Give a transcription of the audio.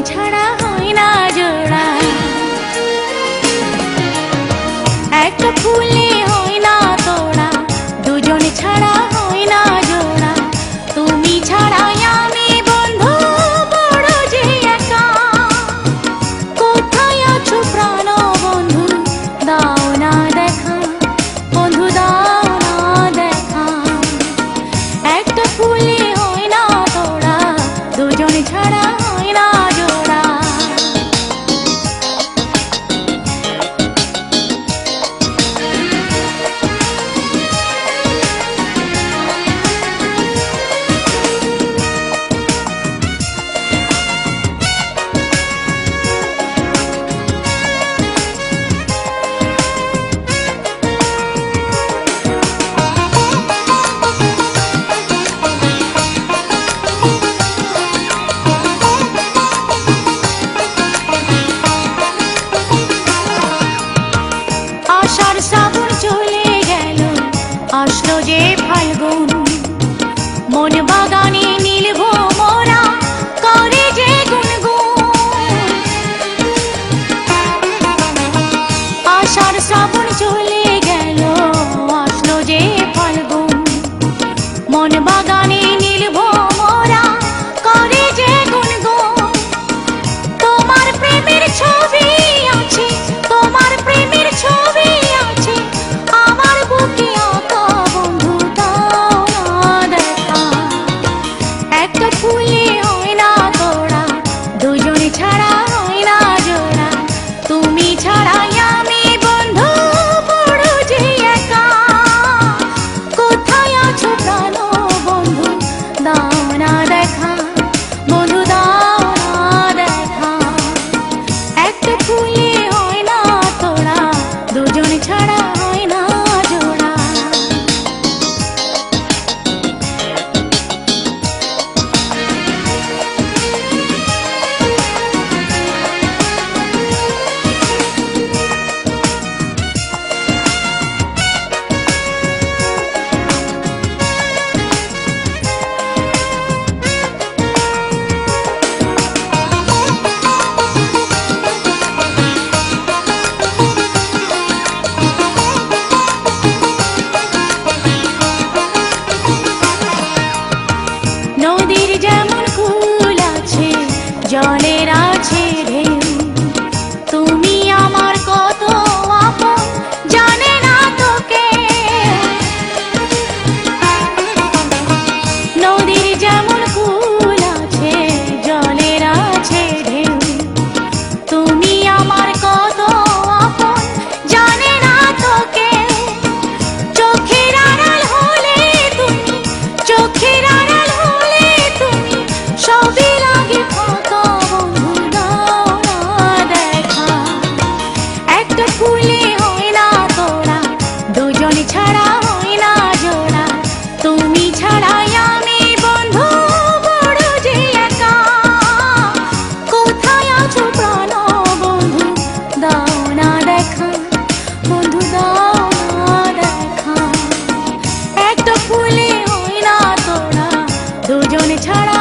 ছাড়া হয় না জোড়া, একটা ফুলে হয় না তোড়া, দুজন ছাড়া হয় না জোড়া। তুমি ছাড়াই আমি বন্ধু বড় যে একা, কোথায় আছো প্রাণ বন্ধু দাও না দেখা, বন্ধু দাও না দেখা। একটা ফুলে হয় না তোড়া, দুজন ছাড়া হয় না জোড়া। আষাঢ় শ্রাবণ চলে গেল, আসলো যে ফাল্গুন, মন বাগানে নীল ভোমরা করে যে গুনগুন। আষাঢ় শ্রাবণ চলে গেল, আসলো যে ফাল্গুন, মন বাগানে নীল ভোমরা করে যে গুনগুন। তোমার প্রেমের ছবি আছে, তোমার প্রেমের ছবি আছে আমার বুকে আঁকা, বন্ধু দাও না দেখা। একটা ফুলে হয় না তোড়া, দুজন ছাড়া হয় না জোড়া। তুমি ছাড়াই আমি বন্ধু বড় যে একা, কোথায় আছো প্রাণ বন্ধু দাও না দেখা, বন্ধু দাও না দেখা। একটা ফুলে হয় না তোড়া, দুজন ছাড়া হয় না জোড়া। নদীর যেমন কুল আছে, জলের আছে ঢেউ, তুমি আমার কত আপন জানে না তোকে। নদীর যেমন কুল আছে, জলের আছে ঢেউ, তুমি আমার কত আপন জানে না তোকে। চোখের আড়াল হলে তুমি, চোখের আড়াল হলে তুমি, সবই লাগে ফাঁকা, বন্ধু দাও না দেখা। একটা ফুলে হয় না তোড়া, দুজন ছাড়া হয় না জোড়া। তুমি ছাড়াই আমি বন্ধু বড় যে একা, কোথায় আছো প্রাণ বন্ধু দাও না দেখা, বন্ধু দাও না দেখা। একটা ফুলে হয় না তোড়া, দুজন ছাড়া